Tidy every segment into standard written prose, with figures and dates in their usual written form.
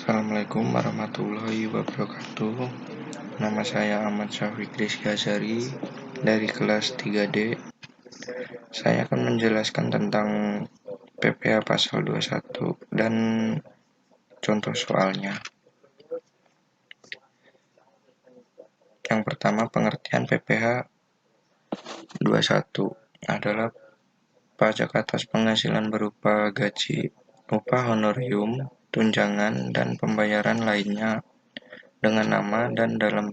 Assalamualaikum warahmatullahi wabarakatuh. Nama saya Ahmad Syafiq Rizky dari kelas 3D. Saya akan menjelaskan tentang PPH pasal 21 dan contoh soalnya. Yang pertama, pengertian PPH 21 adalah pajak atas penghasilan berupa gaji, upah honorium, tunjangan, dan pembayaran lainnya dengan nama dan dalam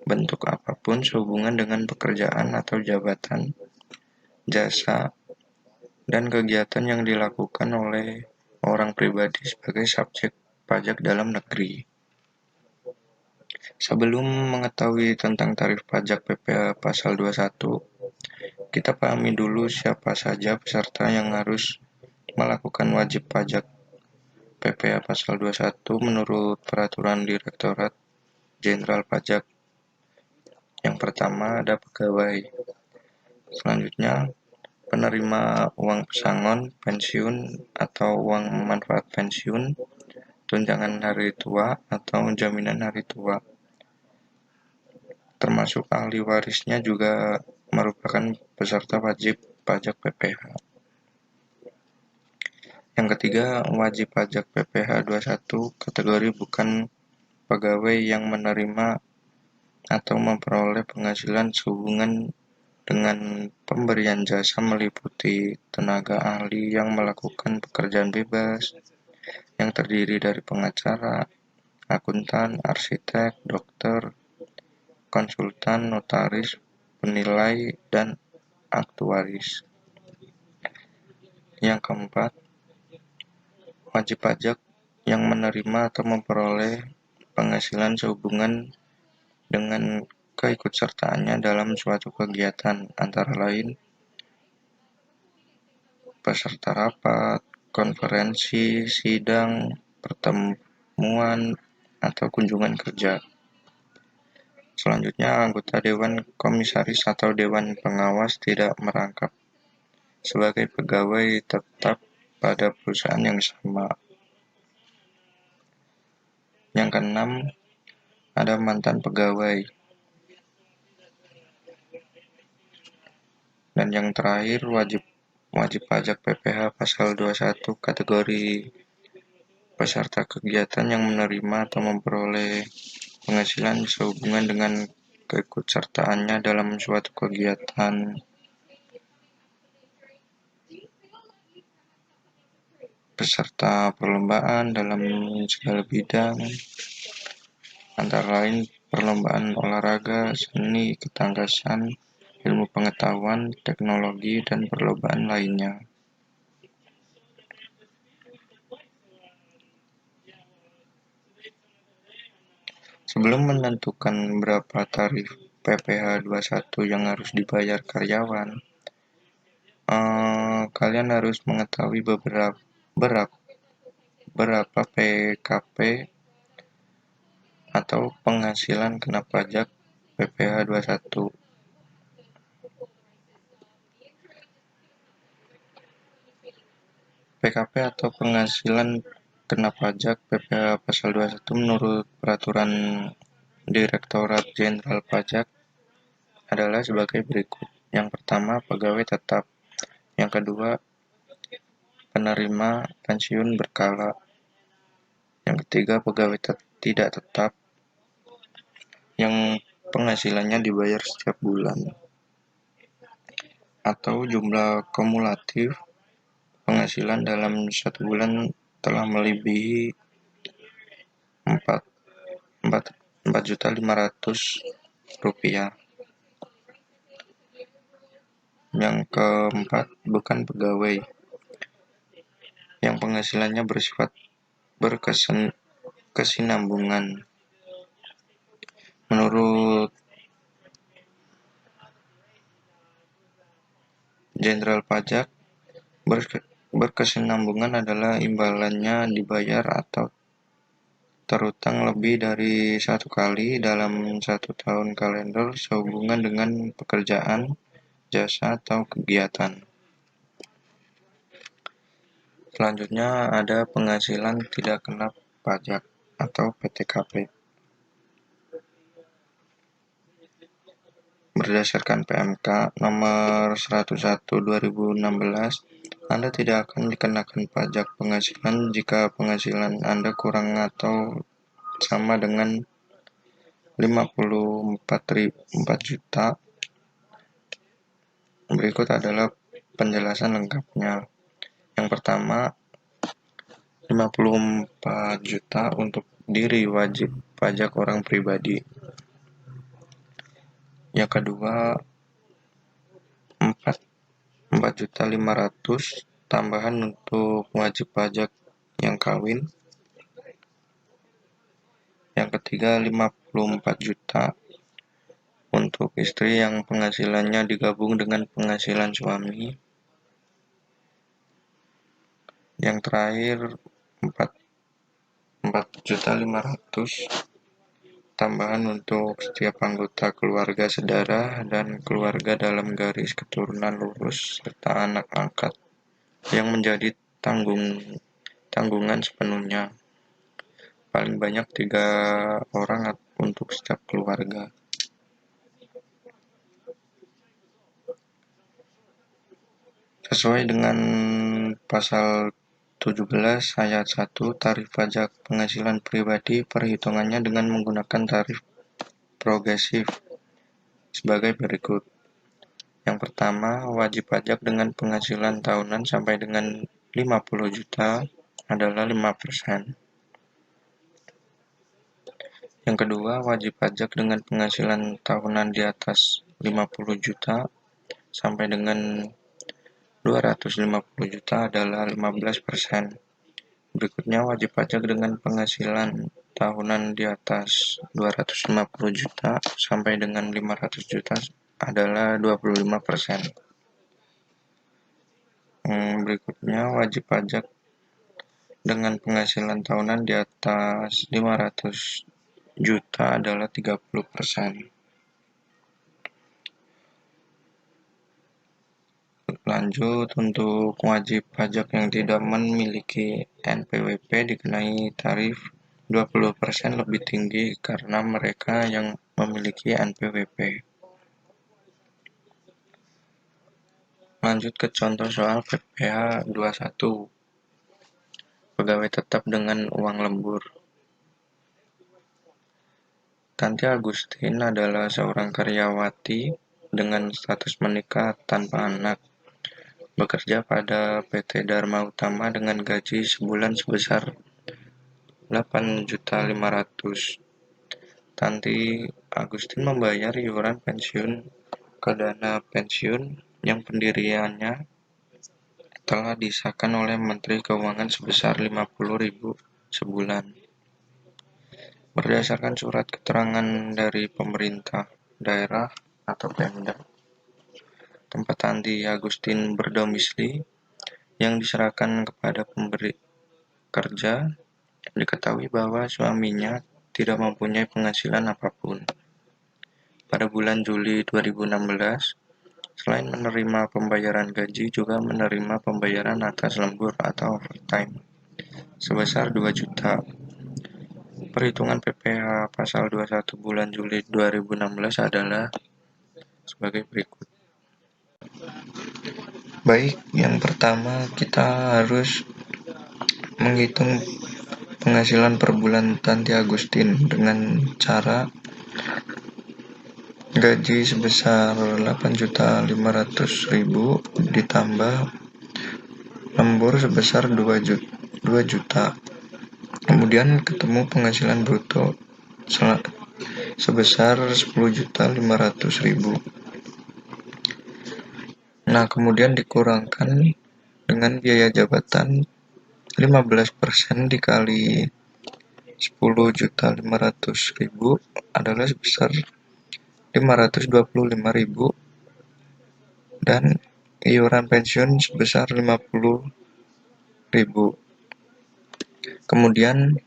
bentuk apapun sehubungan dengan pekerjaan atau jabatan, jasa, dan kegiatan yang dilakukan oleh orang pribadi sebagai subjek pajak dalam negeri. Sebelum mengetahui tentang tarif pajak PPH pasal 21, kita pahami dulu siapa saja peserta yang harus melakukan wajib pajak PPH pasal 21 menurut Peraturan Direktorat Jenderal Pajak. Yang pertama ada pegawai. Selanjutnya, penerima uang pesangon, pensiun, atau uang manfaat pensiun, tunjangan hari tua, atau jaminan hari tua. Termasuk ahli warisnya juga merupakan peserta wajib pajak PPH. Yang ketiga, wajib pajak PPH 21 kategori bukan pegawai yang menerima atau memperoleh penghasilan sehubungan dengan pemberian jasa meliputi tenaga ahli yang melakukan pekerjaan bebas yang terdiri dari pengacara, akuntan, arsitek, dokter, konsultan, notaris, penilai, dan aktuaris. Yang keempat, wajib pajak yang menerima atau memperoleh penghasilan sehubungan dengan keikutsertaannya dalam suatu kegiatan, antara lain peserta rapat, konferensi, sidang, pertemuan, atau kunjungan kerja. Selanjutnya, anggota Dewan Komisaris atau Dewan Pengawas tidak merangkap sebagai pegawai tetap pada perusahaan yang sama. Yang keenam, ada mantan pegawai. Dan yang terakhir, wajib pajak PPH pasal 21 kategori peserta kegiatan yang menerima atau memperoleh penghasilan sehubungan dengan keikutsertaannya dalam suatu kegiatan. Peserta perlombaan dalam segala bidang, antara lain perlombaan olahraga, seni, ketangkasan, ilmu pengetahuan, teknologi, dan perlombaan lainnya. Sebelum menentukan berapa tarif PPH 21 yang harus dibayar karyawan, kalian harus mengetahui berapa PKP atau penghasilan kena pajak PPH 21. PKP atau penghasilan kena pajak PPH pasal 21 menurut Peraturan Direktorat Jenderal Pajak adalah sebagai berikut. Yang pertama, pegawai tetap. Yang kedua, penerima pensiun berkala. Yang ketiga, pegawai tidak tetap yang penghasilannya dibayar setiap bulan, atau jumlah kumulatif penghasilan dalam satu bulan telah melebihi 4.500.000 rupiah. Yang keempat, bukan pegawai yang penghasilannya bersifat berkesinambungan. Menurut Jenderal Pajak, berkesinambungan adalah imbalannya dibayar atau terutang lebih dari satu kali dalam 1 tahun kalender sehubungan dengan pekerjaan, jasa, atau kegiatan. Selanjutnya ada penghasilan tidak kena pajak. atau PTKP. Berdasarkan PMK nomor 101/2016, Anda tidak akan dikenakan pajak penghasilan jika penghasilan Anda kurang atau sama dengan 54 juta. Berikut adalah penjelasan lengkapnya. Yang pertama, 54 juta untuk diri wajib pajak orang pribadi. Yang kedua, 4.500.000 tambahan untuk wajib pajak yang kawin. Yang ketiga, 54 juta untuk istri yang penghasilannya digabung dengan penghasilan suami. Yang terakhir, 4.500.000 tambahan untuk setiap anggota keluarga saudara dan keluarga dalam garis keturunan lurus serta anak angkat yang menjadi tanggungan sepenuhnya. Paling banyak 3 orang untuk setiap keluarga. Sesuai dengan pasal 17 ayat 1 tarif pajak penghasilan pribadi perhitungannya dengan menggunakan tarif progresif sebagai berikut. Yang pertama, wajib pajak dengan penghasilan tahunan sampai dengan 50 juta adalah 5%. Yang kedua, wajib pajak dengan penghasilan tahunan di atas 50 juta sampai dengan 250 juta adalah 15%. Berikutnya, wajib pajak dengan penghasilan tahunan di atas 250 juta sampai dengan 500 juta adalah 25%. Berikutnya, wajib pajak dengan penghasilan tahunan di atas 500 juta adalah 30%. Lanjut, untuk wajib pajak yang tidak memiliki NPWP dikenai tarif 20% lebih tinggi karena mereka yang memiliki NPWP. Lanjut ke contoh soal PPh 21. Pegawai tetap dengan uang lembur. Tanti Agustin adalah seorang karyawati dengan status menikah tanpa anak. Bekerja pada PT Dharma Utama dengan gaji sebulan sebesar 8.500.000. Tanti Agustin membayar iuran pensiun ke dana pensiun yang pendiriannya telah disahkan oleh Menteri Keuangan sebesar 50.000 sebulan. Berdasarkan surat keterangan dari pemerintah daerah atau Pemda tempat Tanti Agustin berdomisili yang diserahkan kepada pemberi kerja, diketahui bahwa suaminya tidak mempunyai penghasilan apapun. Pada bulan Juli 2016, selain menerima pembayaran gaji, juga menerima pembayaran atas lembur atau overtime sebesar 2 juta. Perhitungan PPh pasal 21 bulan Juli 2016 adalah sebagai berikut. Baik, yang pertama kita harus menghitung penghasilan per bulan Tanti Agustin dengan cara gaji sebesar 8.500.000 ditambah lembur sebesar 2 juta. Kemudian ketemu penghasilan bruto sebesar 10.500.000. Nah, kemudian dikurangkan dengan biaya jabatan 15% dikali 10.500.000 adalah sebesar 525.000 dan iuran pensiun sebesar 50.000. Kemudian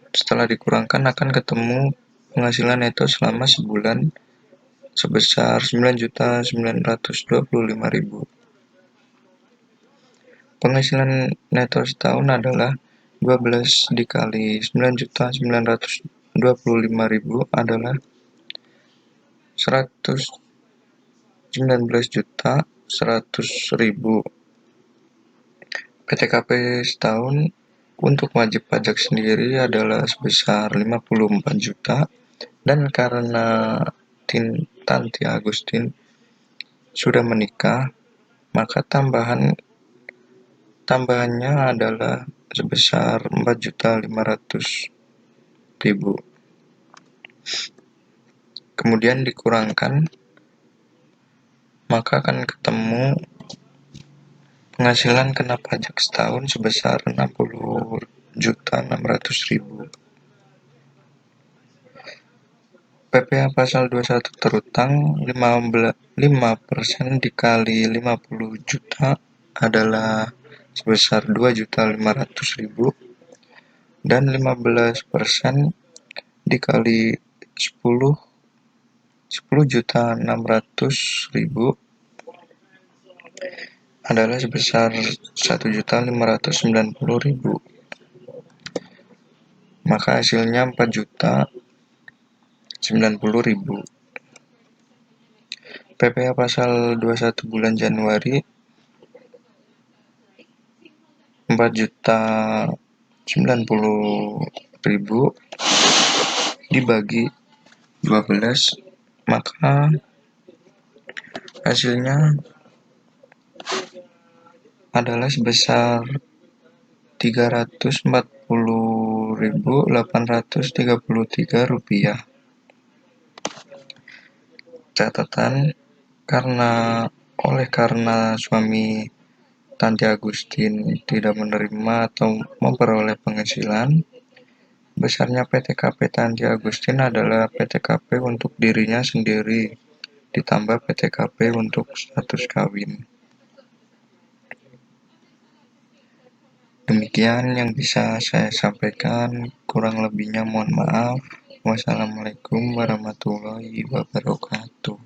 setelah dikurangkan akan ketemu penghasilan neto selama sebulan sebesar 9.925.000. Penghasilan neto setahun adalah 12 dikali 9.925.000 adalah 119.100.000. PTKP setahun untuk wajib pajak sendiri adalah sebesar 54 juta, dan karena Tanti Agustin sudah menikah, maka tambahannya adalah sebesar 4.500.000. Kemudian dikurangkan, maka akan ketemu penghasilan kena pajak setahun sebesar 60.600.000. PPh pasal 21 terutang 5% dikali 50 juta adalah sebesar 2.500.000, dan 15% dikali 10.600.000 adalah sebesar 1.590.000. Maka hasilnya 4.090.000. PPh pasal 21 bulan Januari 4.090.000 dibagi 12, maka hasilnya adalah sebesar 340.833 rupiah. Catatan, karena suami Tanti Agustin tidak menerima atau memperoleh penghasilan, besarnya PTKP Tanti Agustin adalah PTKP untuk dirinya sendiri, ditambah PTKP untuk status kawin. Demikian yang bisa saya sampaikan, kurang lebihnya mohon maaf. Wassalamualaikum warahmatullahi wabarakatuh.